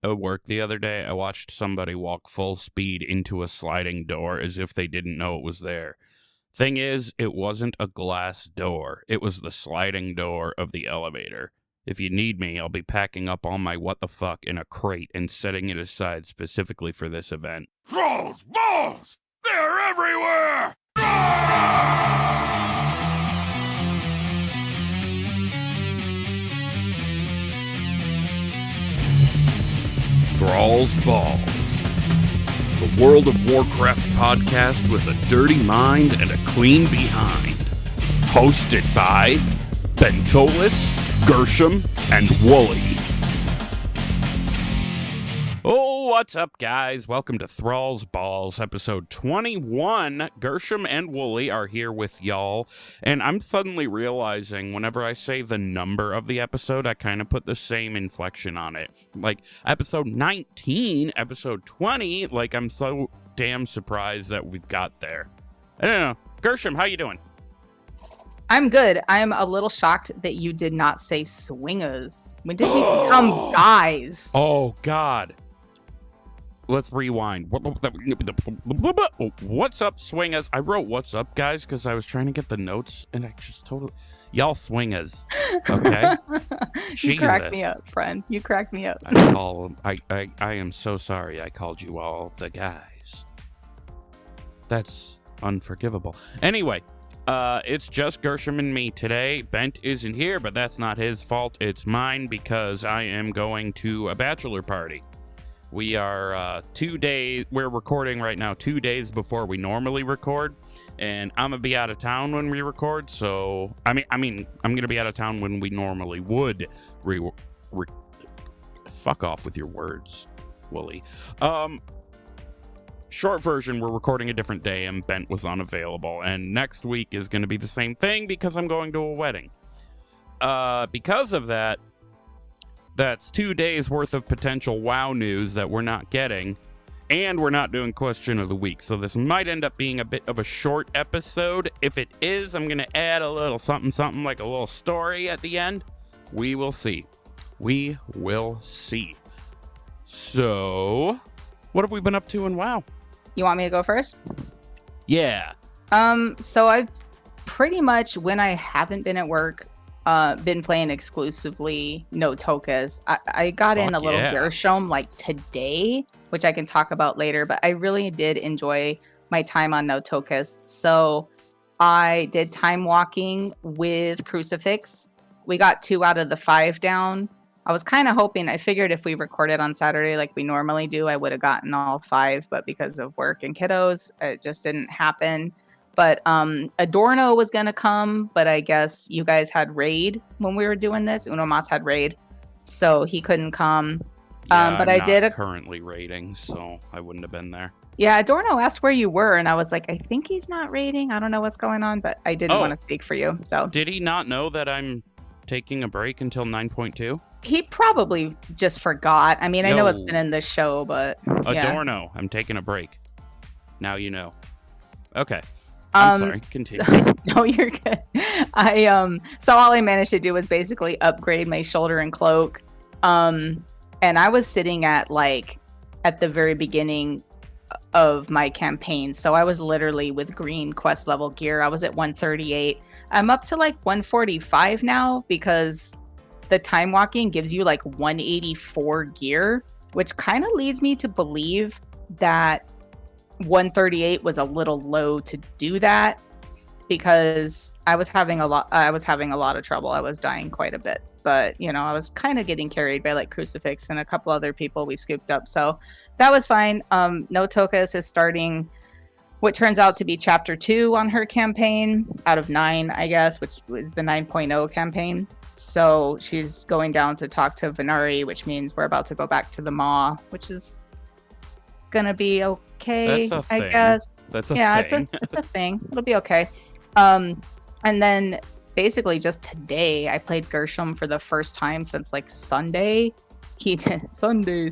at work the other day, I watched somebody walk full speed into a sliding door as if they didn't know it was there. Thing is, it wasn't a glass door. It was the sliding door of the elevator. If you need me, I'll be packing up all my what the fuck in a crate and setting it aside specifically for this event. Thralls! Balls! They're everywhere! Thralls Balls, the World of Warcraft podcast with a dirty mind and a clean behind. Hosted by Bentolis, Gershom, and Wooly. Oh, what's up, guys? Welcome to Thralls Balls, episode 21. Gershom and Wooly are here with y'all, and I'm suddenly realizing whenever I say the number of the episode, I kind of put the same inflection on it. Like, episode 19, episode 20, like, I'm so damn surprised that we've got there. I don't know. Gershom, how you doing? I'm good. I'm a little shocked that you did not say swingers. When did we become guys? Oh, God. Let's rewind. What's up, swingers? I wrote what's up, guys, because I was trying to get the notes, and I just totally... Y'all swingers, okay? You cracked me up, friend. You cracked me up. I am so sorry I called you all the guys. That's unforgivable. Anyway, it's just Gershom and me today. Bent isn't here, but that's not his fault. It's mine because I am going to a bachelor party. We are we're recording right now 2 days before we normally record, and I'm gonna be out of town when we record, so I mean I'm gonna be out of town when we normally would fuck off with your words, Wooly. Short version, we're recording a different day and Bent was unavailable, and next week is gonna be the same thing because I'm going to a wedding. Because of that, that's 2 days worth of potential WoW news that we're not getting, and we're not doing question of the week. So this might end up being a bit of a short episode. If it is, I'm going to add a little something like a little story at the end. We will see. We will see. So, what have we been up to in WoW? You want me to go first? Yeah. So I've pretty much, when I haven't been at work, been playing exclusively no tokas. I got in a little Gershom like today, which I can talk about later, but I really did enjoy my time on no tokas. So I did time walking with Crucifix. We got 2 out of the 5 down. I was kind of hoping, I figured if we recorded on Saturday like we normally do, I would have gotten all 5, but because of work and kiddos, it just didn't happen. But Adorno was going to come, but I guess you guys had raid when we were doing this. Uno Mas had raid, so he couldn't come. Yeah, but I'm I did currently raiding, so I wouldn't have been there. Yeah, Adorno asked where you were, and I was like, I think he's not raiding. I don't know what's going on, but I didn't want to speak for you. So did he not know that I'm taking a break until 9.2? He probably just forgot. I mean, I know it's been in the show, but yeah. Adorno, I'm taking a break. Now you know. Okay. I'm sorry, continue. No, you're good. So all I managed to do was basically upgrade my shoulder and cloak. And I was sitting at the very beginning of my campaign. So I was literally with green quest level gear. I was at 138. I'm up to 145 now because the time walking gives you 184 gear, which kind of leads me to believe that 138 was a little low to do that because I was having a lot of trouble. I was dying quite a bit, but I was kind of getting carried by Crucifix and a couple other people we scooped up, so that was fine. No Tokas is starting what turns out to be chapter 2 on her campaign out of 9, I guess, which was the 9.0 campaign. So she's going down to talk to Venari, which means we're about to go back to the Maw, which is gonna be okay, I guess. That's a thing. It's a thing. It'll be okay. And then basically just today I played Gershom for the first time since Sunday. He did Sunday.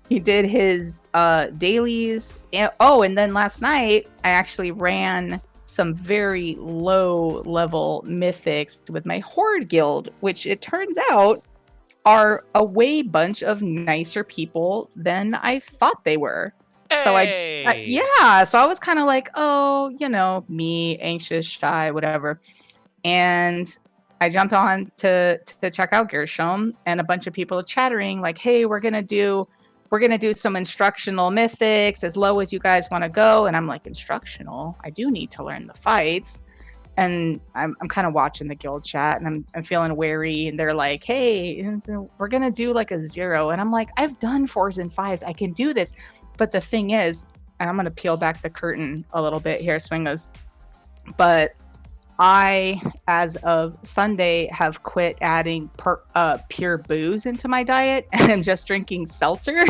He did his dailies. And then last night I actually ran some very low level mythics with my Horde guild, which it turns out are a way bunch of nicer people than I thought they were. So Hey! yeah, so I was kind of like, oh, me, anxious, shy, whatever. And I jumped on to check out Gershom, and a bunch of people chattering like, hey, we're gonna do some instructional mythics as low as you guys want to go. And I'm like, instructional? I do need to learn the fights. And I'm kind of watching the guild chat, and I'm feeling wary, and they're like, hey, so we're gonna do like a 0. And I'm like, I've done 4s and 5s, I can do this. But the thing is, and I'm gonna peel back the curtain a little bit here, Swingos, but I, as of Sunday, have quit adding pure booze into my diet, and I'm just drinking seltzer.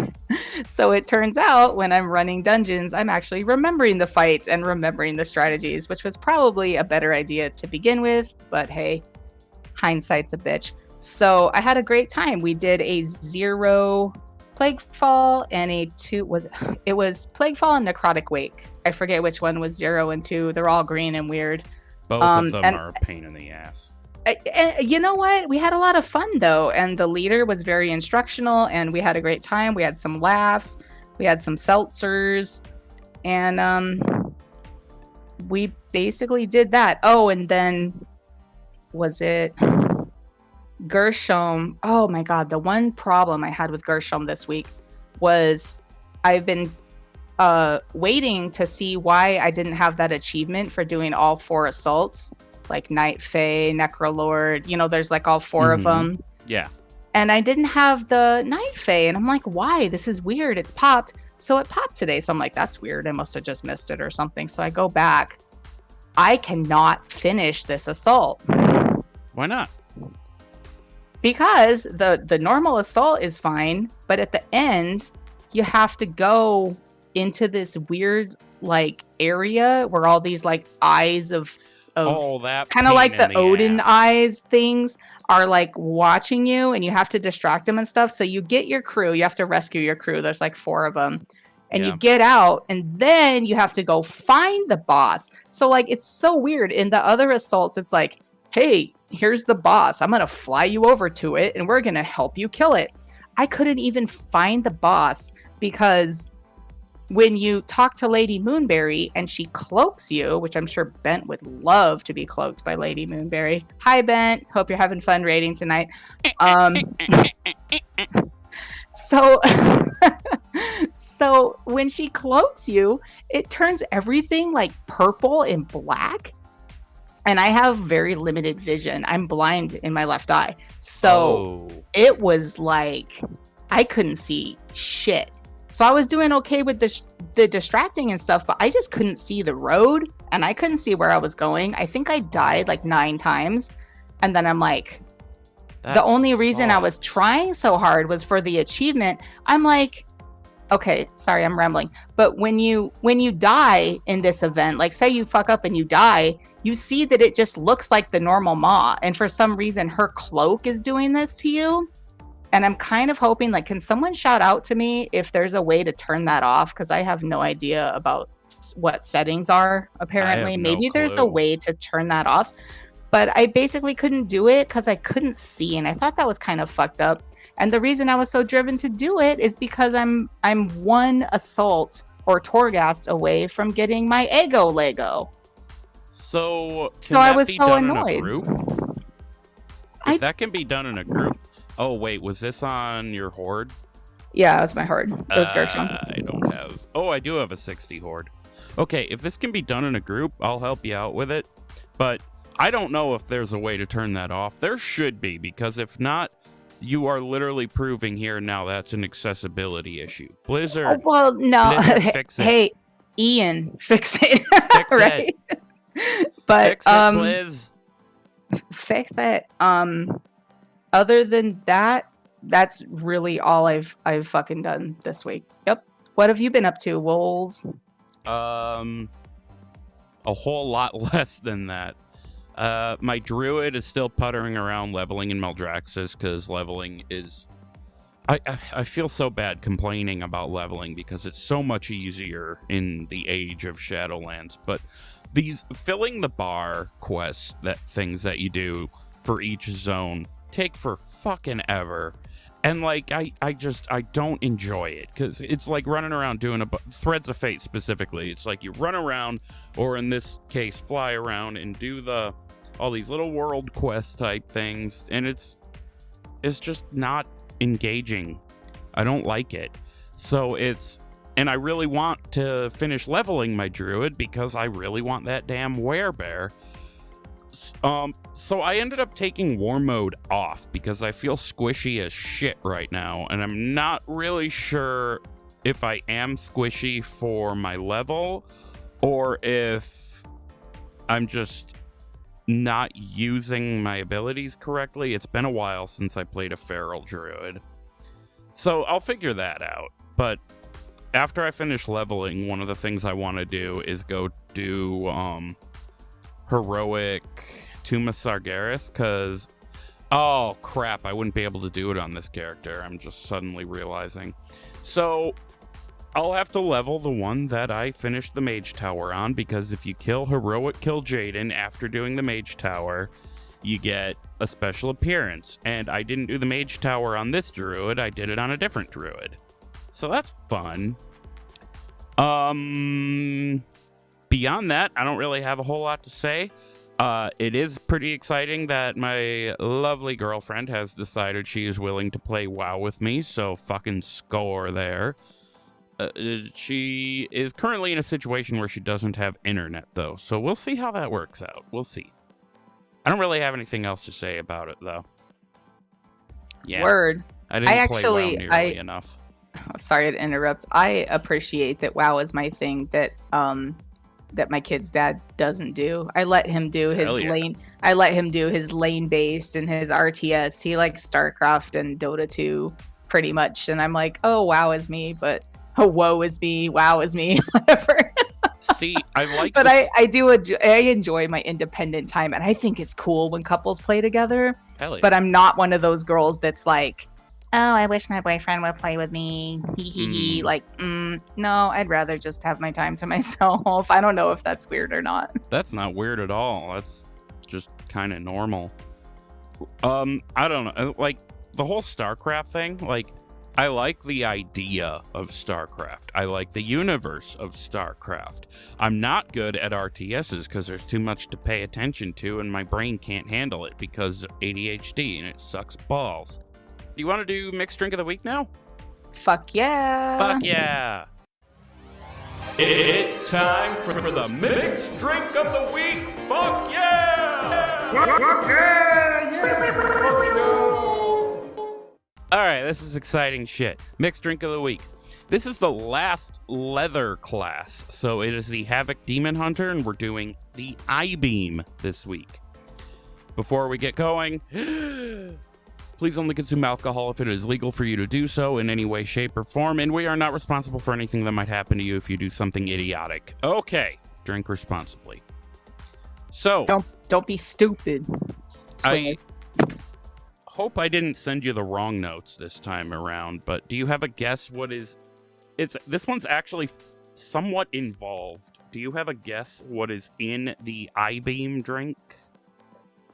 So it turns out when I'm running dungeons, I'm actually remembering the fights and remembering the strategies, which was probably a better idea to begin with. But hey, hindsight's a bitch. So I had a great time. We did a 0 Plaguefall and a 2. It was Plaguefall and Necrotic Wake. I forget which one was 0 and 2. They're all green and weird. Both of them are a pain in the ass. You know what? We had a lot of fun, though. And the leader was very instructional, and we had a great time. We had some laughs. We had some seltzers. And we basically did that. Oh, and then was it Gershom? Oh, my God. The one problem I had with Gershom this week was I've been waiting to see why I didn't have that achievement for doing all 4 assaults, like Night Fae, Necrolord, there's like all 4 of them. Yeah. And I didn't have the Night Fae, and I'm like, why? This is weird. It's popped. So it popped today. So I'm like, that's weird. I must have just missed it or something. So I go back. I cannot finish this assault. Why not? Because the normal assault is fine, but at the end, you have to go into this weird like area where all these like eyes of that kind of like the Odin eyes things are like watching you, and you have to distract them and stuff. So you get your crew, you have to rescue your crew. There's like 4 of them, and you get out, and then you have to go find the boss. So like it's so weird. In the other assaults, it's like, hey, here's the boss. I'm gonna fly you over to it, and we're gonna help you kill it. I couldn't even find the boss because when you talk to Lady Moonberry and she cloaks you, which I'm sure Bent would love to be cloaked by Lady Moonberry. Hi, Bent. Hope you're having fun raiding tonight. So when she cloaks you, it turns everything like purple and black. And I have very limited vision. I'm blind in my left eye. So it was like I couldn't see shit. So I was doing okay with the distracting and stuff, but I just couldn't see the road, and I couldn't see where I was going. I think I died like 9 times. And then I'm like, the only reason I was trying so hard was for the achievement. I'm like, okay, sorry, I'm rambling. But when you die in this event, like say you fuck up and you die, you see that it just looks like the normal Maw. And for some reason, her cloak is doing this to you. And I'm kind of hoping, like, can someone shout out to me if there's a way to turn that off? Because I have no idea about what settings are, apparently. Maybe there's a way to turn that off. But I basically couldn't do it because I couldn't see. And I thought that was kind of fucked up. And the reason I was so driven to do it is because I'm 1 assault or Torghast away from getting my Ego Lego. So I was so annoyed. If that can be done in a group. Oh, wait, was this on your horde? Yeah, it was my horde. It was Gershom. I don't have... Oh, I do have a 60 horde. Okay, if this can be done in a group, I'll help you out with it. But I don't know if there's a way to turn that off. There should be, because if not, you are literally proving here now that's an accessibility issue. Blizzard. Oh, well, no. Blizzard, fix it. Hey, Ian, fix it. Fix right? it. But, fix it, Blizz. Fix it. Other than that, that's really all I've fucking done this week. Yep. What have you been up to, Wolves? A whole lot less than that. My druid is still puttering around leveling in Maldraxxus because leveling is... I feel so bad complaining about leveling because it's so much easier in the age of Shadowlands. But these filling the bar quests, things that you do for each zone, take for fucking ever. And, like, I don't enjoy it, because it's like running around doing Threads of Fate specifically. It's like you run around, or in this case, fly around and do all these little world quest type things, and it's just not engaging. I don't like it. So and I really want to finish leveling my druid, because I really want that damn werebear. So I ended up taking war mode off because I feel squishy as shit right now, and I'm not really sure if I am squishy for my level or if I'm just not using my abilities correctly. It's been a while since I played a feral druid, so I'll figure that out. But after I finish leveling, one of the things I want to do is go do heroic Tuma Sargeras, because oh crap, I wouldn't be able to do it on this character. I'm just suddenly realizing. So I'll have to level the one that I finished the Mage Tower on, because if you kill Heroic Kill Jaden after doing the Mage Tower, you get a special appearance. And I didn't do the Mage Tower on this druid, I did it on a different druid. So that's fun. Beyond that, I don't really have a whole lot to say. It is pretty exciting that my lovely girlfriend has decided she is willing to play WoW with me, so fucking score there. She is currently in a situation where she doesn't have internet, though, so we'll see how that works out. We'll see. I don't really have anything else to say about it, though. Yeah. Word. I didn't play WoW nearly enough. Oh, sorry to interrupt. I appreciate that WoW is my thing that my kid's dad doesn't do. I let him do his lane. I let him do his lane based and his RTS. He likes StarCraft and Dota 2 pretty much. And I'm like, oh, WoW is me, but woe is me. WoW is me. Whatever. See, I like, but I enjoy my independent time, and I think it's cool when couples play together. Hell yeah. But I'm not one of those girls that's like, oh, I wish my boyfriend would play with me. Like, no, I'd rather just have my time to myself. I don't know if that's weird or not. That's not weird at all. That's just kind of normal. I don't know. Like, the whole StarCraft thing, like, I like the idea of StarCraft. I like the universe of StarCraft. I'm not good at RTSs because there's too much to pay attention to, and my brain can't handle it because of ADHD, and it sucks balls. Do you want to do Mixed Drink of the Week now? Fuck yeah. Fuck yeah. It's time for the Mixed Drink of the Week. Fuck yeah! Fuck yeah! All right, this is exciting shit. Mixed Drink of the Week. This is the last leather class, so it is the Havoc Demon Hunter, and we're doing the I-Beam this week. Before we get going, please only consume alcohol if it is legal for you to do so in any way, shape, or form, and we are not responsible for anything that might happen to you if you do something idiotic. Okay, drink responsibly. So don't be stupid. I hope I didn't send you the wrong notes this time around, but do you have a guess what is... This one's actually somewhat involved. Do you have a guess what is in the I-Beam drink?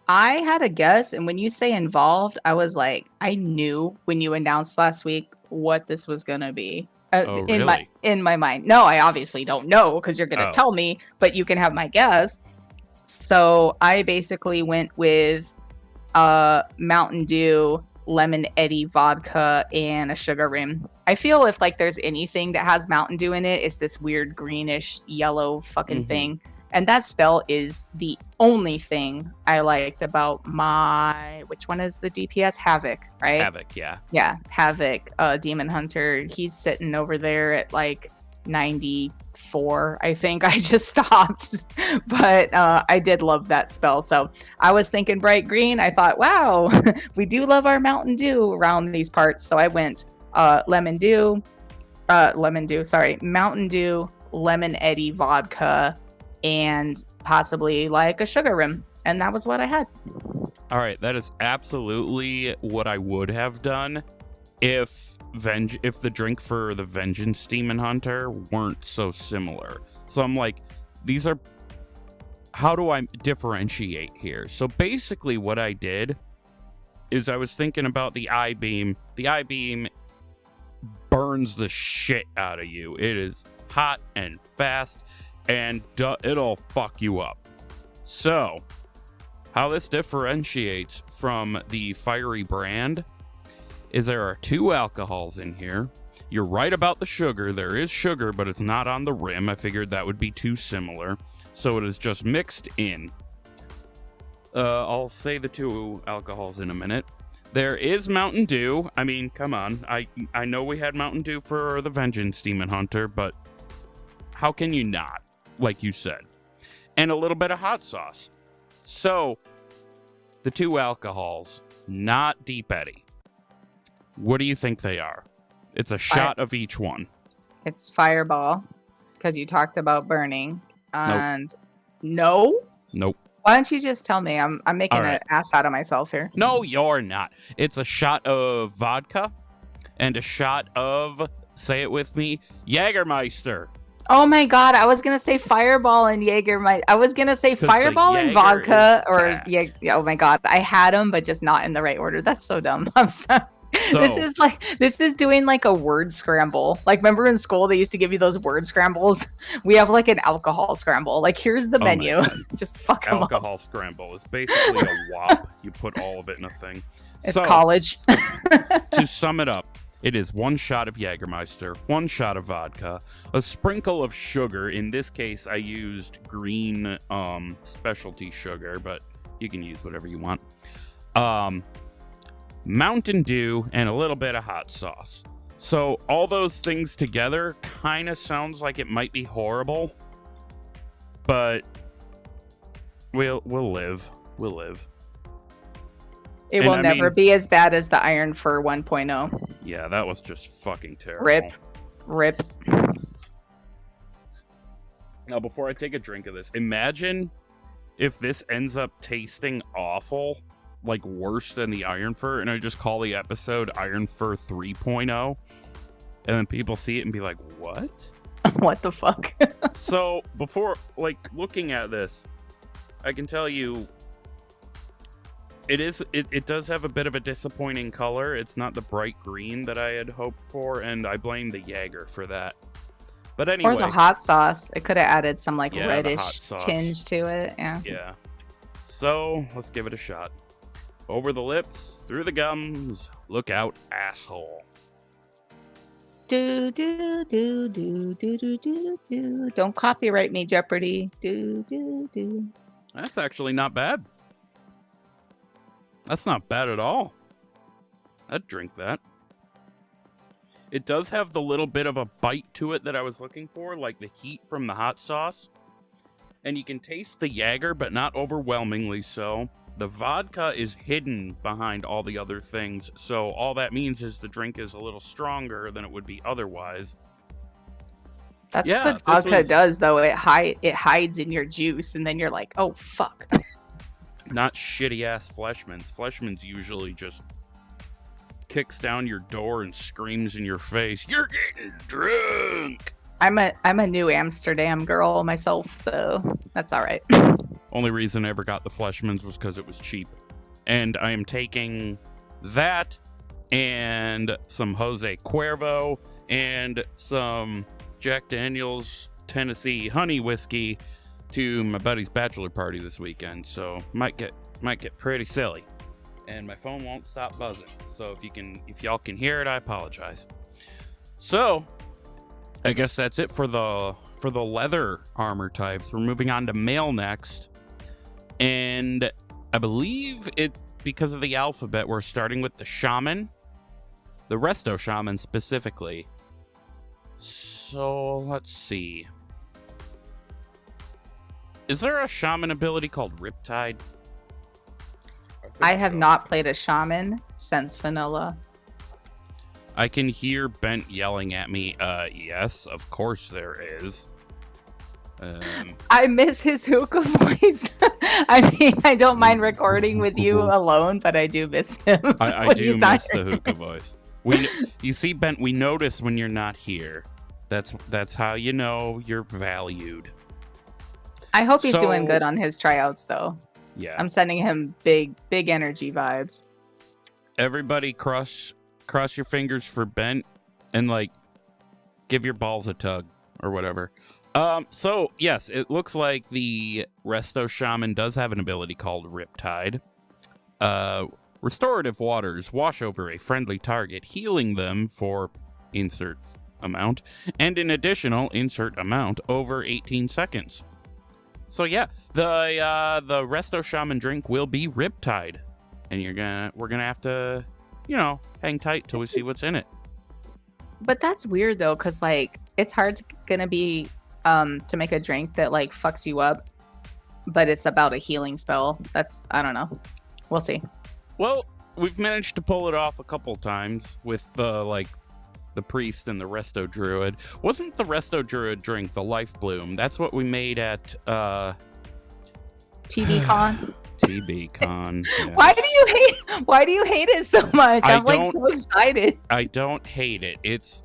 I had a guess, and when you say involved, I was like, I knew when you announced last week what this was going to be. Really? In my mind. No, I obviously don't know because you're going to tell me, but you can have my guess. So I basically went with Mountain Dew, Lemon Eddy vodka, and a sugar rim. I feel if like there's anything that has Mountain Dew in it, it's this weird greenish yellow fucking thing. And that spell is the only thing I liked about which one is the DPS? Havoc, right? Havoc, yeah. Yeah, Havoc, Demon Hunter. He's sitting over there at like 94. I think I just stopped. But I did love that spell. So I was thinking bright green. I thought, wow, we do love our Mountain Dew around these parts. So I went Mountain Dew, Lemon Eddy vodka, and possibly like a sugar rim. And that was what I had. All right, that is absolutely what I would have done if the drink for the Vengeance Demon Hunter weren't so similar. So I'm like, how do I differentiate here? So basically what I did is I was thinking about the I-beam. The I-beam burns the shit out of you. It is hot and fast, and it'll fuck you up. So, how this differentiates from the fiery brand is there are 2 alcohols in here. You're right about the sugar. There is sugar, but it's not on the rim. I figured that would be too similar. So it is just mixed in. I'll say the 2 alcohols in a minute. There is Mountain Dew. I mean, come on. I know we had Mountain Dew for the Vengeance Demon Hunter, but how can you not, like you said? And a little bit of hot sauce. So, the 2 alcohols, not Deep Eddy. What do you think they are? It's a shot of each one. It's Fireball, because you talked about burning. And no? Nope. Why don't you just tell me? I'm making an ass out of myself here. No, you're not. It's a shot of vodka and a shot of, say it with me, Jägermeister. Oh my god, I was gonna say Fireball and Jägermeister. I was gonna say Fireball and vodka, or oh my god, I had them, but just not in the right order. That's so dumb. I'm sorry. So, this is doing like a word scramble. Like, remember in school they used to give you those word scrambles? We have like an alcohol scramble. Like, here's the menu. Just fuck them up. Alcohol scramble is basically a wop. You put all of it in a thing. It's college. To sum it up, it is 1 shot of Jägermeister, 1 shot of vodka, a sprinkle of sugar. In this case, I used green specialty sugar, but you can use whatever you want. Mountain Dew, and a little bit of hot sauce. So all those things together kind of sounds like it might be horrible, but we'll live. We'll live. It will never be as bad as the Iron Fur 1.0. Yeah, that was just fucking terrible. Rip. Now, before I take a drink of this, imagine if this ends up tasting awful, like worse than the Iron Fur, and I just call the episode Iron Fur 3.0, and then people see it and be like, what? What the fuck? So, before, like, looking at this, I can tell you, it does have a bit of a disappointing color. It's not the bright green that I had hoped for, and I blame the Jager for that. But anyway. Or the hot sauce. It could have added some, like, reddish tinge to it. Yeah. So, let's give it a shot. Over the lips, through the gums, look out, asshole. Do. Don't copyright me, Jeopardy. Do. That's actually not bad. That's not bad at all. I'd drink that. It does have the little bit of a bite to it that I was looking for, like the heat from the hot sauce. And you can taste the Jager, but not overwhelmingly so. The vodka is hidden behind all the other things, so all that means is the drink is a little stronger than it would be otherwise. That's what vodka does, though. It hides in your juice, and then you're like, oh, fuck. Not shitty-ass Fleshman's. Fleshman's usually just kicks down your door and screams in your face, "You're getting drunk!" I'm a New Amsterdam girl myself, so that's all right. Only reason I ever got the Fleshman's was because it was cheap. And I am taking that and some Jose Cuervo and some Jack Daniel's Tennessee honey whiskey to my buddy's bachelor party this weekend. So might get pretty silly. And my phone won't stop buzzing. So if y'all can hear it, I apologize. So I guess that's it for the leather armor types. We're moving on to mail next. And I believe because of the alphabet, we're starting with the shaman. The resto shaman specifically. So let's see. Is there a shaman ability called Riptide? I have not played a shaman since vanilla. I can hear Bent yelling at me, yes, of course there is. I miss his hookah voice. I mean, I don't mind recording with you alone, but I do miss him. I do miss the hookah voice. You see, Bent, we notice when you're not here. That's how you know you're valued. I hope he's doing good on his tryouts, though. Yeah. I'm sending him big energy vibes. Everybody cross your fingers for Bent and like give your balls a tug or whatever. So yes, it looks like the Resto Shaman does have an ability called Riptide. Restorative waters wash over a friendly target, healing them for insert amount and an additional insert amount over 18 seconds. So yeah, the Resto Shaman drink will be Riptide, and we're gonna have to, hang tight till we see what's in it. But that's weird though, because like it's gonna be to make a drink that like fucks you up, but it's about a healing spell. I don't know. We'll see. Well, we've managed to pull it off a couple times with the priest and the Resto Druid. Wasn't the Resto Druid drink the Life Bloom? That's what we made at TB Con. TB Con. Yes. Why do you hate it so much? I'm like so excited. I don't hate it. It's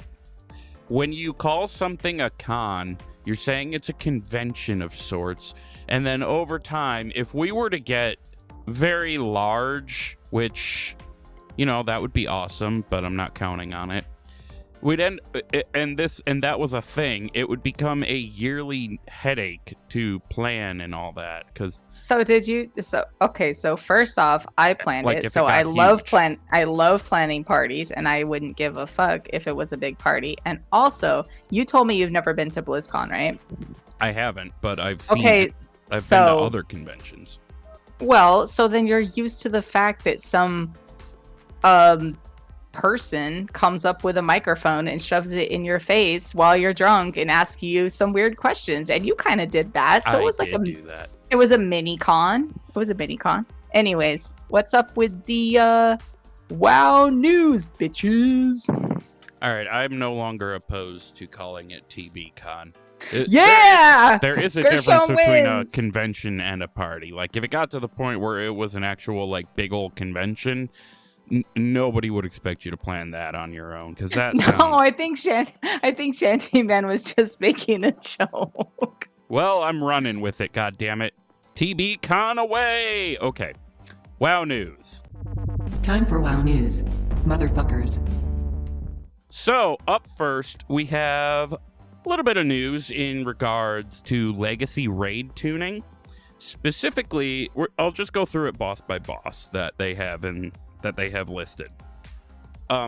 when you call something a con, you're saying it's a convention of sorts, and then over time, if we were to get very large, which that would be awesome, but I'm not counting on it. And that was a thing. It would become a yearly headache to plan and all that. So first off, I planned like it. So I love planning parties, and I wouldn't give a fuck if it was a big party. And also, you told me you've never been to BlizzCon, right? I haven't, but I've seen it. I've been to other conventions. Well, so then you're used to the fact that some person comes up with a microphone and shoves it in your face while you're drunk and asks you some weird questions, and you kind of did that. So it was it was a mini con. Anyways, what's up with the WoW news, bitches? All right, I'm no longer opposed to calling it TB Con. There is a difference between a convention and a party. Like if it got to the point where it was an actual like big old convention, nobody would expect you to plan that on your own, because that I think Shanty Man was just making a joke. Well, I'm running with it, god damn it. TB Con away. Okay, WoW news. Time for WoW news, motherfuckers. So up first we have a little bit of news in regards to legacy raid tuning. Specifically, I'll just go through it boss by boss that they have listed.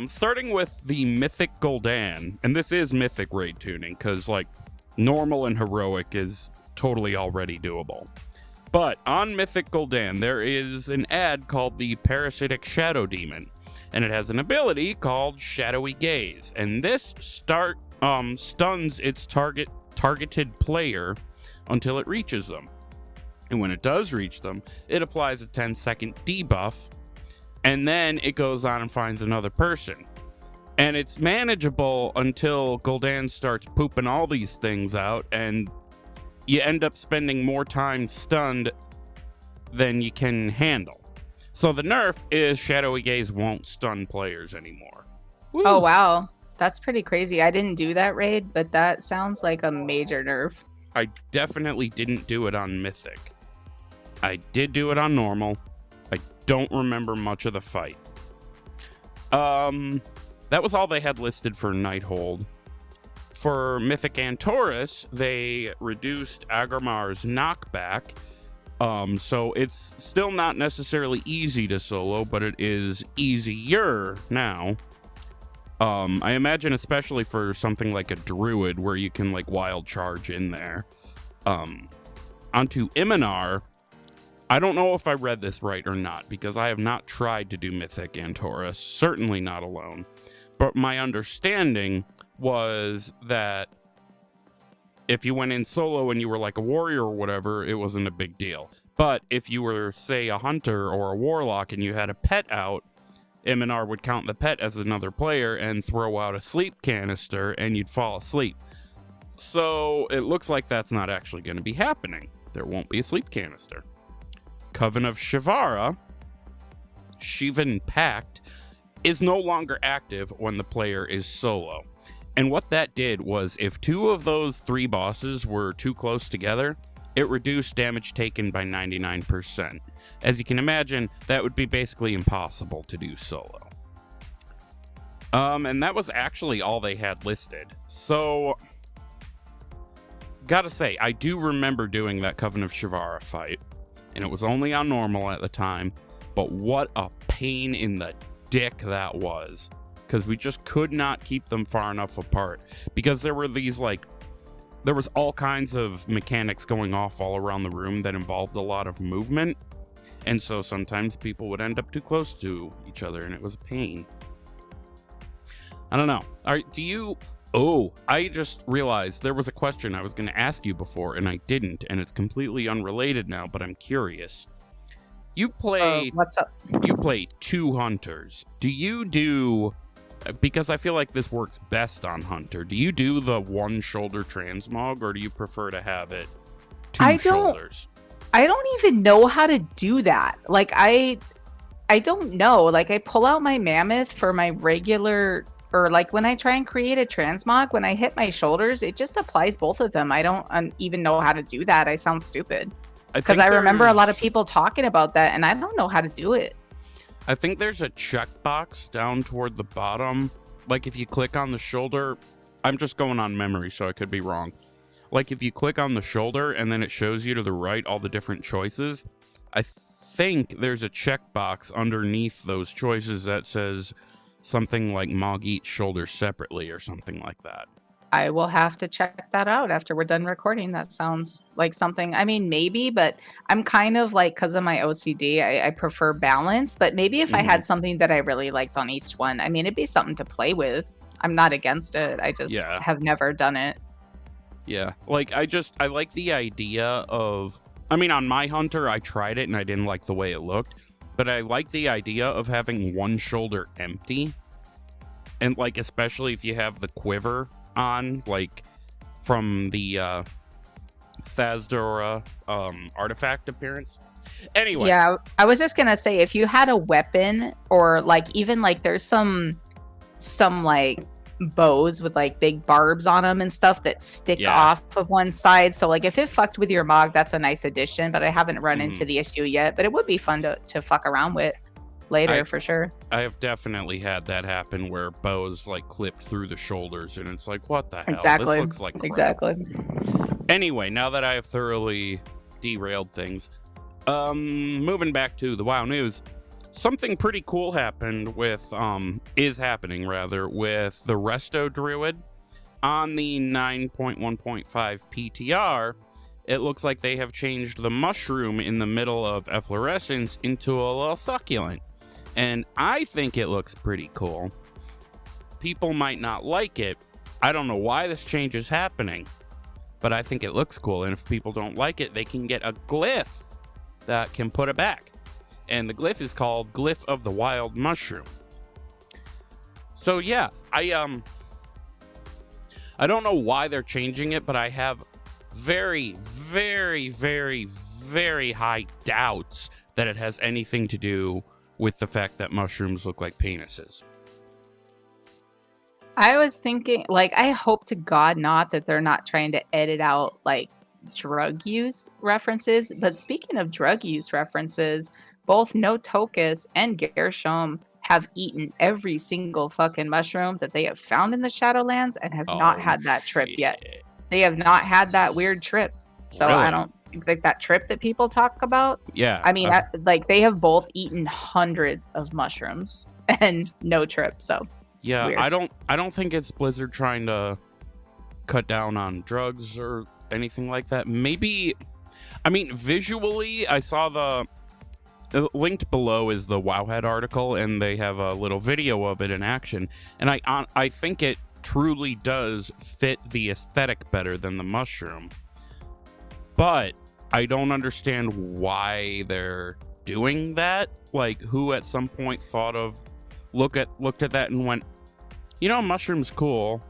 Starting with the Mythic Gul'dan, and this is Mythic raid tuning, because like normal and heroic is totally already doable. But on Mythic Gul'dan, there is an ad called the Parasitic Shadow Demon, and it has an ability called Shadowy Gaze, and this stuns its targeted player until it reaches them. And when it does reach them, it applies a 10-second debuff, and then it goes on and finds another person. And it's manageable until Gul'dan starts pooping all these things out, and you end up spending more time stunned than you can handle. So the nerf is Shadowy Gaze won't stun players anymore. Woo. Oh, wow. That's pretty crazy. I didn't do that raid, but that sounds like a major nerf. I definitely didn't do it on Mythic. I did do it on normal. I don't remember much of the fight. That was all they had listed for Nighthold. For Mythic Antorus, they reduced Agrimar's knockback. So it's still not necessarily easy to solo, but it is easier now. I imagine especially for something like a druid where you can like wild charge in there. Onto Iminar, I don't know if I read this right or not, because I have not tried to do Mythic Antorus, certainly not alone. But my understanding was that if you went in solo and you were like a warrior or whatever, it wasn't a big deal. But if you were, say, a hunter or a warlock and you had a pet out, Iminar would count the pet as another player and throw out a sleep canister and you'd fall asleep. So it looks like that's not actually going to be happening. There won't be a sleep canister. Coven of Shivara, Shivan Pact, is no longer active when the player is solo. And what that did was if two of those three bosses were too close together, it reduced damage taken by 99%. As you can imagine, that would be basically impossible to do solo. And that was actually all they had listed. So, gotta say, I do remember doing that Coven of Shivara fight, and it was only on normal at the time, but what a pain in the dick that was, because we just could not keep them far enough apart, because there were these, like, there was all kinds of mechanics going off all around the room that involved a lot of movement, and so sometimes people would end up too close to each other, and it was a pain. I don't know. I just realized there was a question I was going to ask you before, and I didn't, and it's completely unrelated now, but I'm curious. You play... what's up? You play 2 hunters. Do you do... Because I feel like this works best on hunter. Do you do the 1 shoulder transmog, or do you prefer to have it 2 shoulders? I don't even know how to do that. Like, I don't know. Like, I pull out my mammoth for my regular... Or like when I try and create a transmog, when I hit my shoulders, it just applies both of them. I don't even know how to do that. I sound stupid. Because I remember a lot of people talking about that, and I don't know how to do it. I think there's a checkbox down toward the bottom. Like if you click on the shoulder, I'm just going on memory, so I could be wrong. Like if you click on the shoulder and then it shows you to the right all the different choices, I think there's a checkbox underneath those choices that says something like mog each shoulder separately or something like that. I will have to check that out after we're done recording. That sounds like something, I mean, maybe, but I'm kind of like, because of my OCD, I prefer balance, but maybe if I had something that I really liked on each one, I mean, it'd be something to play with. I'm not against it. I just have never done it. Yeah. Like, I like the idea of, I mean, on my hunter, I tried it and I didn't like the way it looked. But I like the idea of having 1 shoulder empty. And, like, especially if you have the quiver on, like, from the Thazdora artifact appearance. Anyway. Yeah, I was just going to say, if you had a weapon, or, like, even, like, there's some like, bows with, like, big barbs on them and stuff that stick off of one side. So, like, if it fucked with your mog, that's a nice addition, but I haven't run into the issue yet. But it would be fun to fuck around with later, for sure. I have definitely had that happen where bows, like, clipped through the shoulders, and it's like, what the hell? Exactly. This looks like crap. Exactly. Anyway, now that I have thoroughly derailed things, moving back to the WoW news, something pretty cool happened with, is happening rather, with the Resto Druid. On the 9.1.5 PTR, it looks like they have changed the mushroom in the middle of Efflorescence into a little succulent. And I think it looks pretty cool. People might not like it. I don't know why this change is happening, but I think it looks cool. And if people don't like it, they can get a glyph that can put it back. And the glyph is called Glyph of the Wild Mushroom. So yeah, I don't know why they're changing it, but I have very, very, very, very high doubts that it has anything to do with the fact that mushrooms look like penises. I was thinking, like, I hope to God not that they're not trying to edit out, like, drug use references. But speaking of drug use references, both Notokus and Gershom have eaten every single fucking mushroom that they have found in the Shadowlands and have not had that trip yet. They have not had that weird trip. So really? I don't think that trip that people talk about. Yeah. I mean, like, they have both eaten hundreds of mushrooms and no trip. So yeah, I don't think it's Blizzard trying to cut down on drugs or anything like that. Maybe, I mean, visually, I saw the linked below is the Wowhead article, and they have a little video of it in action. And I think it truly does fit the aesthetic better than the mushroom. But I don't understand why they're doing that. Like, who at some point thought of looked at that and went, you know, mushroom's cool,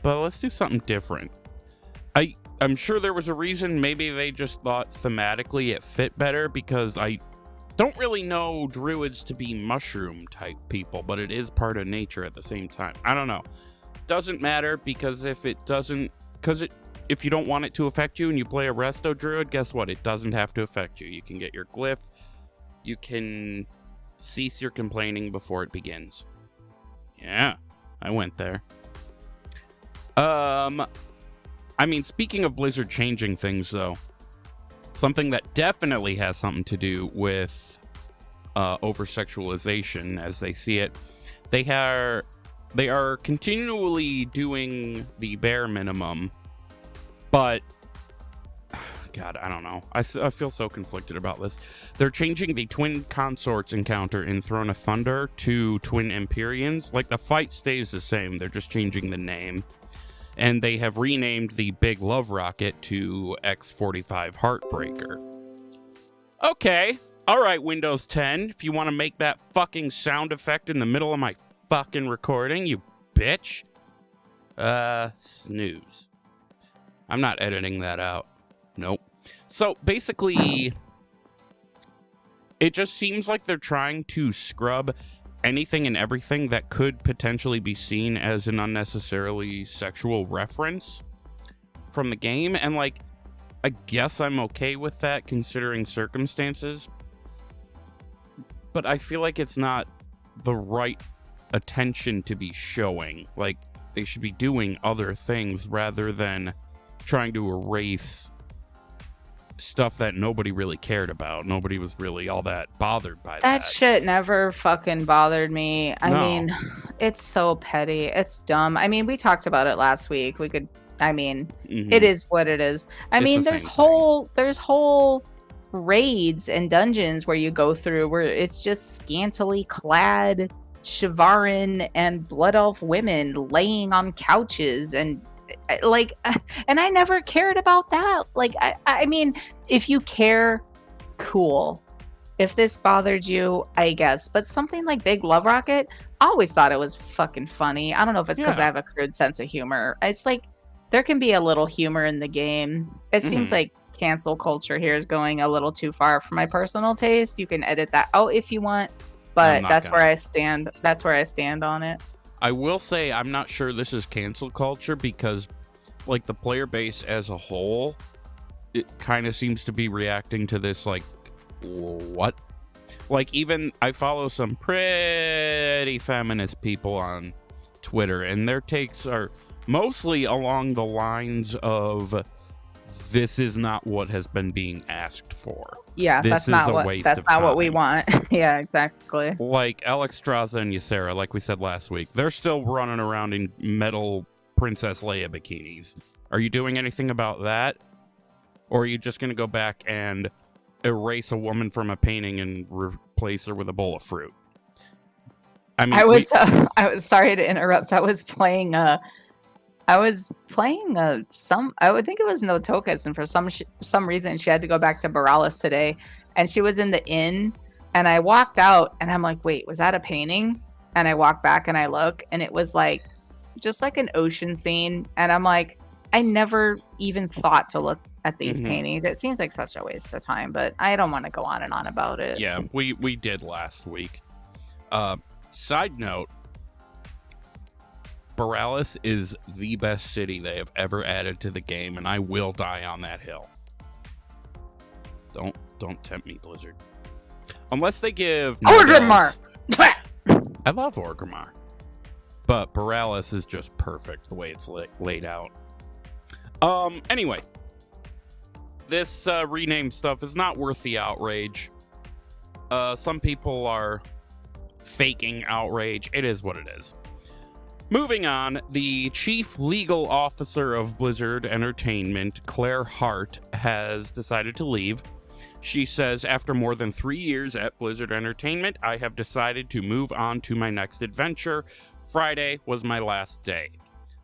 but let's do something different. I'm sure there was a reason. Maybe they just thought thematically it fit better, because I don't really know druids to be mushroom type people, but it is part of nature at the same time. I don't know. Doesn't matter, because if it doesn't, because if you don't want it to affect you and you play a Resto Druid, guess what? It doesn't have to affect you. You can get your glyph. You can cease your complaining before it begins. Yeah, I went there. I mean, speaking of Blizzard changing things, though, something that definitely has something to do with over-sexualization as they see it, they are continually doing the bare minimum, but God, I don't know. I feel so conflicted about this. They're changing the Twin Consorts encounter in Throne of Thunder to Twin Empyreans. Like, the fight stays the same. They're just changing the name. And they have renamed the Big Love Rocket to X45 Heartbreaker. Okay. All right, Windows 10. If you want to make that fucking sound effect in the middle of my fucking recording, you bitch. Snooze. I'm not editing that out. Nope. So, basically, it just seems like they're trying to scrub anything and everything that could potentially be seen as an unnecessarily sexual reference from the game. And, like, I guess I'm okay with that considering circumstances. But I feel like it's not the right attention to be showing. Like, they should be doing other things rather than trying to erase stuff that nobody really cared about. Nobody was really all that bothered by that. That shit never fucking bothered me. I No. mean, it's so petty. It's dumb. I mean, we talked about it last week. We could, I mean, it is what it is. I It's mean, the there's same whole raids and dungeons where you go through where it's just scantily clad Shivaran and Blood Elf women laying on couches and like, and I never cared about that. Like, I mean, if you care, cool. If this bothered you, I guess. But something like Big Love Rocket, I always thought it was fucking funny. I don't know if it's because I have a crude sense of humor. It's like, there can be a little humor in the game. It seems like cancel culture here is going a little too far for my personal taste. You can edit that out if you want, but that's where I stand. That's where I stand on it. I will say I'm not sure this is cancel culture because, like, the player base as a whole, it kind of seems to be reacting to this, like, what? Like, even I follow some pretty feminist people on Twitter, and their takes are mostly along the lines of, this is not what has been being asked for. Yeah, this that's not what we want. Yeah, exactly. Like Alexstrasza and Ysera, like we said last week, they're still running around in metal Princess Leia bikinis. Are you doing anything about that? Or are you just going to go back and erase a woman from a painting and replace her with a bowl of fruit? I mean, I was sorry to interrupt. I was playing I would think it was No Tokas, and for some reason she had to go back to Borealis today, and she was in the inn, and I walked out and I'm like, wait, was that a painting? And I walk back and I look, and it was like just like an ocean scene, and I'm like, I never even thought to look at these paintings. It seems like such a waste of time, but I don't want to go on and on about it. Yeah, we did last week. Side note, Borealis is the best city they have ever added to the game, and I will die on that hill. Don't tempt me, Blizzard. Unless they give Orgrimmar. I love Orgrimmar, but Borealis is just perfect the way it's laid out. Anyway, this rename stuff is not worth the outrage. Some people are faking outrage. It is what it is. Moving on, the chief legal officer of Blizzard Entertainment, Claire Hart, has decided to leave. She says, after more than 3 years at Blizzard Entertainment, I have decided to move on to my next adventure. Friday was my last day.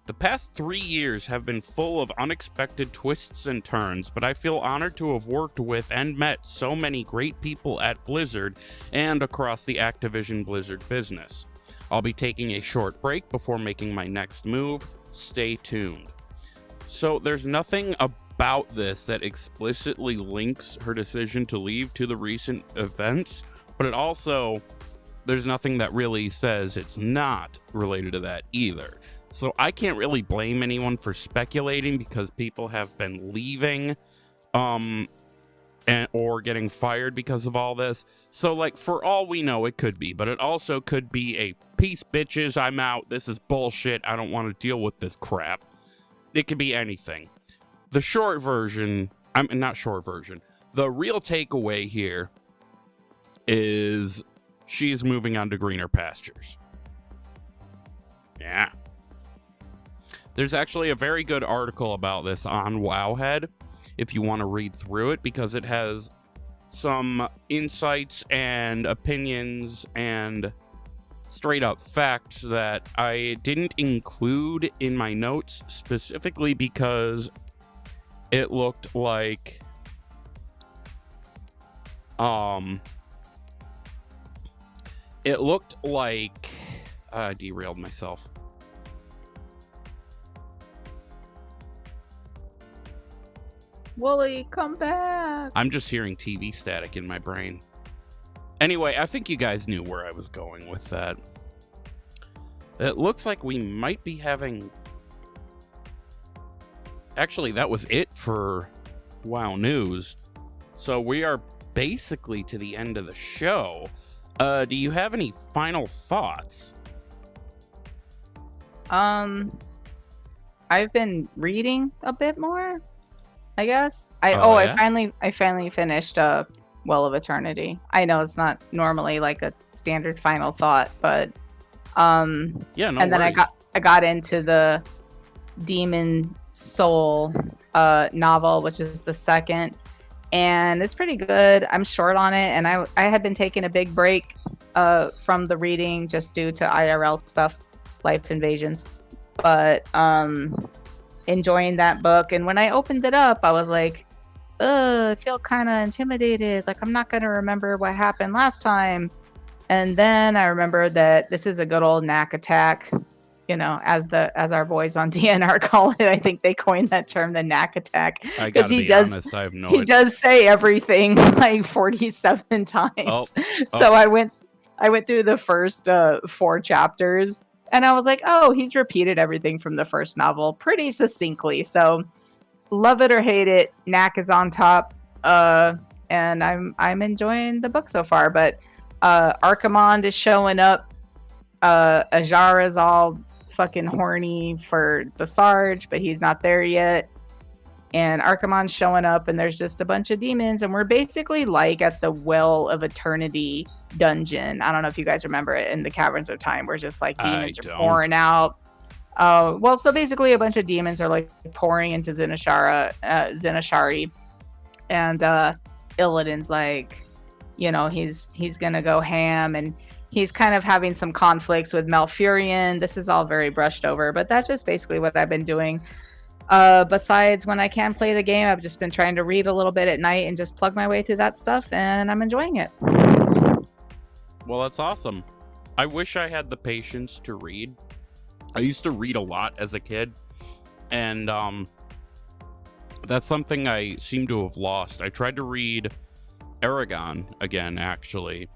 The past 3 years have been full of unexpected twists and turns, but I feel honored to have worked with and met so many great people at Blizzard and across the Activision Blizzard business. I'll be taking a short break before making my next move. Stay tuned. So there's nothing about this that explicitly links her decision to leave to the recent events, but it also there's nothing that really says it's not related to that either. So I can't really blame anyone for speculating because people have been leaving or getting fired because of all this. So, like, for all we know, it could be. But it also could be a peace, bitches, I'm out. This is bullshit. I don't want to deal with this crap. It could be anything. The short version, not short version, the real takeaway here is she is moving on to greener pastures. Yeah. There's actually a very good article about this on Wowhead, if you want to read through it, because it has some insights and opinions and straight up facts that I didn't include in my notes, specifically because it looked like I derailed myself. Wooly, come back. I'm just hearing TV static in my brain. Anyway, I think you guys knew where I was going with that. It looks like we might be having... Actually, that was it for WoW News. So we are basically to the end of the show. Do you have any final thoughts? I've been reading a bit more, I guess. Yeah? I finally finished Well of Eternity. I know it's not normally like a standard final thought, but Yeah, no and then worries. I got into the Demon Soul novel, which is the second, and it's pretty good. I'm short on it, and I had been taking a big break from the reading just due to IRL stuff, life invasions, but enjoying that book. And when I opened it up, I was like, I feel kind of intimidated, like I'm not going to remember what happened last time. And then I remember that this is a good old knack attack, you know, as our boys on DNR call it. I think they coined that term, the knack attack, I gotta be honest, I have no he idea. does say everything like 47 times. So I went through the first 4 chapters, and I was like, oh, he's repeated everything from the first novel pretty succinctly. So love it or hate it, knack is on top, and I'm enjoying the book so far. But Archimonde is showing up. Ajara is all fucking horny for the Sarge, but he's not there yet. And Archimonde's showing up, and there's just a bunch of demons, and we're basically like at the Well of Eternity dungeon. I don't know if you guys remember it, in the Caverns of Time, where just like demons are pouring out. Well, so basically a bunch of demons are like pouring into Zinashari, and Illidan's like, you know, he's gonna go ham, and he's kind of having some conflicts with Malfurion. This is all very brushed over, but that's just basically what I've been doing. Besides, when I can play the game, I've just been trying to read a little bit at night and just plug my way through that stuff, and I'm enjoying it. Well, that's awesome. I wish I had the patience to read. I used to read a lot as a kid, and that's something I seem to have lost. I tried to read Aragon again, actually,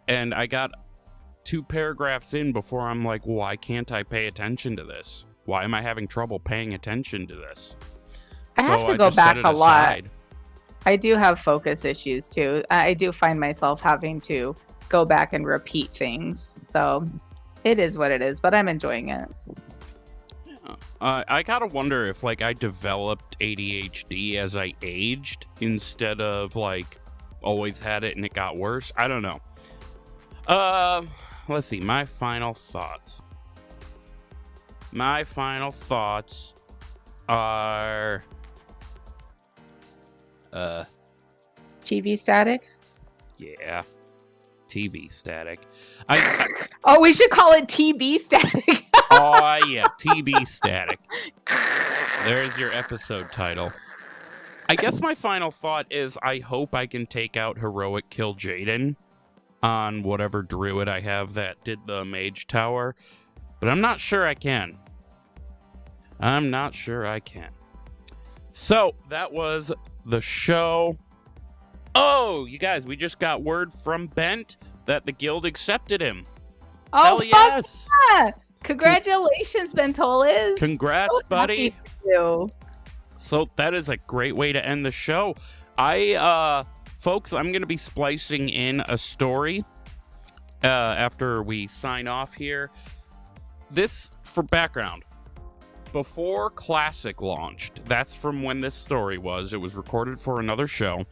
and I got 2 paragraphs in before I'm like, why can't I pay attention to this? Why am I having trouble paying attention to this? I have to go back a lot. I do have focus issues too. I do find myself having to go back and repeat things. So it is what it is, but I'm enjoying it. I gotta wonder if like I developed ADHD as I aged instead of like always had it and it got worse. I don't know. Let's see. My final thoughts. My final thoughts are TV static? Yeah. TV static. Oh, we should call it TB static. Oh, yeah, TB static. There's your episode title. I guess my final thought is I hope I can take out Heroic Kill Jaden on whatever druid I have that did the Mage Tower, but I'm not sure I can. I'm not sure I can. So, that was the show. Oh, you guys, we just got word from Bent. that the guild accepted him. Oh, Hell fuck yes! yeah! Congratulations, Bentolis. Congrats, So buddy. happy for you. So that is a great way to end the show. Folks, I'm going to be splicing in a story after we sign off here. This, for background, before Classic launched, that's from when this story was. It was recorded for another show.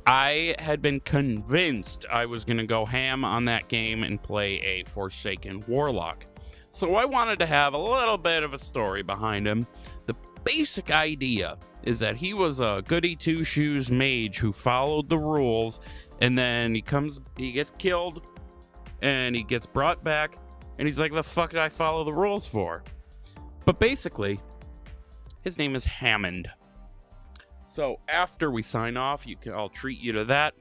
I had been convinced I was going to go ham on that game and play a Forsaken Warlock. So I wanted to have a little bit of a story behind him. The basic idea is that he was a goody two-shoes mage who followed the rules, and then he gets killed, and he gets brought back, and he's like, the fuck did I follow the rules for? But basically, his name is Hammond. So after we sign off, I'll treat you to that.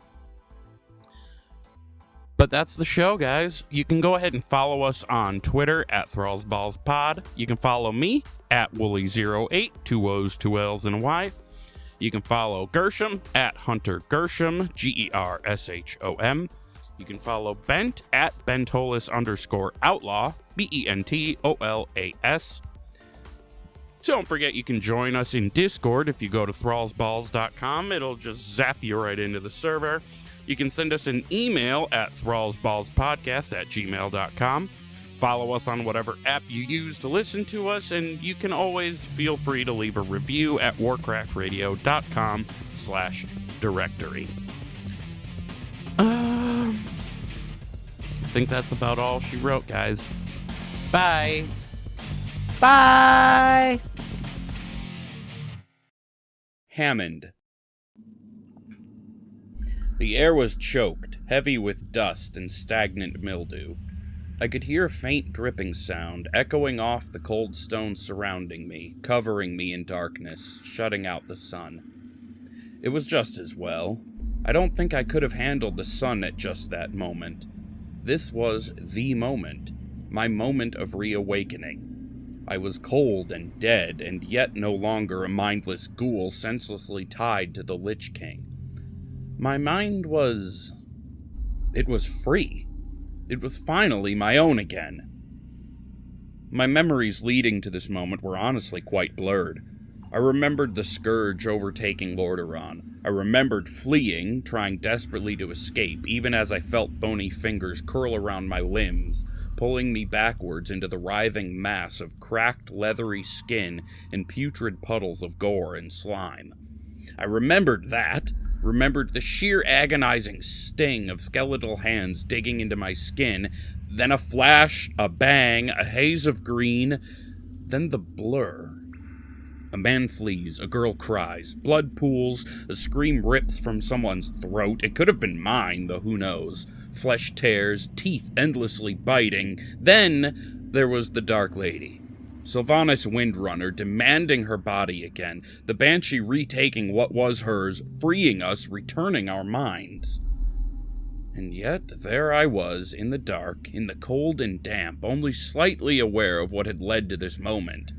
But that's the show, guys. You can go ahead and follow us on Twitter at ThrallsBallsPod. You can follow me at Wooly08, 2 O's, 2 L's, and a Y. You can follow Gershom at Hunter Gershom, Gershom. You can follow Bent at Bentolis_outlaw, Bentolas. Don't forget you can join us in Discord if you go to thrallsballs.com. It'll just zap you right into the server. You can send us an email at thrallsballspodcast@gmail.com. Follow us on whatever app you use to listen to us, and you can always feel free to leave a review at warcraftradio.com/directory. I think that's about all she wrote, guys. Bye. Bye. Hammond. The air was choked, heavy with dust and stagnant mildew. I could hear a faint dripping sound echoing off the cold stone surrounding me, covering me in darkness, shutting out the sun. It was just as well. I don't think I could have handled the sun at just that moment. This was the moment, my moment of reawakening. I was cold and dead, and yet no longer a mindless ghoul senselessly tied to the Lich King. My mind was... it was free. It was finally my own again. My memories leading to this moment were honestly quite blurred. I remembered the scourge overtaking Lordaeron. I remembered fleeing, trying desperately to escape, even as I felt bony fingers curl around my limbs, pulling me backwards into the writhing mass of cracked, leathery skin and putrid puddles of gore and slime. I remembered that, remembered the sheer agonizing sting of skeletal hands digging into my skin, then a flash, a bang, a haze of green, then the blur. A man flees, a girl cries, blood pools, a scream rips from someone's throat. It could have been mine, though who knows. Flesh tears, teeth endlessly biting. Then there was the Dark Lady. Sylvanas Windrunner demanding her body again, the Banshee retaking what was hers, freeing us, returning our minds. And yet there I was, in the dark, in the cold and damp, only slightly aware of what had led to this moment.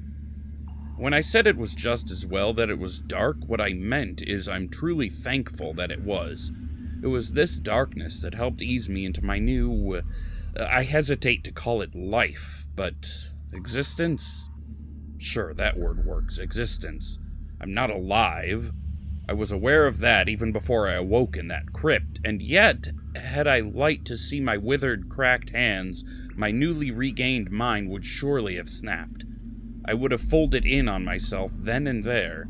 When I said it was just as well that it was dark, what I meant is I'm truly thankful that it was. It was this darkness that helped ease me into my new... I hesitate to call it life, but... existence? Sure, that word works. Existence. I'm not alive. I was aware of that even before I awoke in that crypt, and yet, had I light to see my withered, cracked hands, my newly regained mind would surely have snapped. I would have folded in on myself then and there.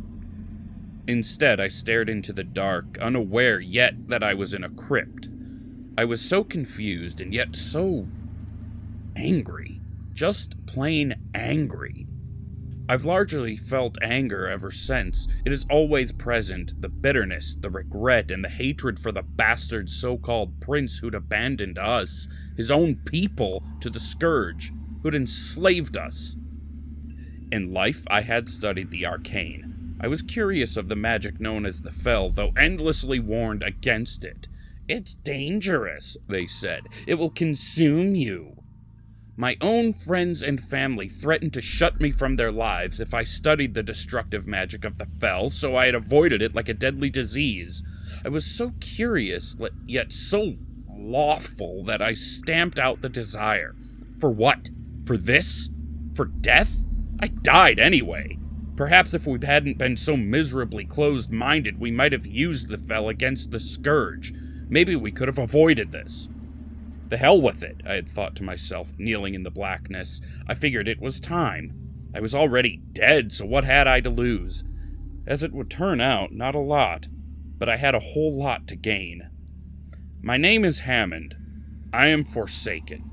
Instead, I stared into the dark, unaware yet that I was in a crypt. I was so confused and yet so... angry. Just plain angry. I've largely felt anger ever since. It is always present, the bitterness, the regret, and the hatred for the bastard so-called prince who'd abandoned us, his own people, to the scourge, who'd enslaved us. In life, I had studied the arcane. I was curious of the magic known as the Fel, though endlessly warned against it. It's dangerous, they said. It will consume you. My own friends and family threatened to shut me from their lives if I studied the destructive magic of the Fel, so I had avoided it like a deadly disease. I was so curious, yet so slothful that I stamped out the desire. For what? For this? For death? I died anyway. Perhaps if we hadn't been so miserably closed-minded, we might have used the fell against the scourge. Maybe we could have avoided this. The hell with it, I had thought to myself, kneeling in the blackness. I figured it was time. I was already dead, so what had I to lose? As it would turn out, not a lot, but I had a whole lot to gain. My name is Hammond. I am forsaken.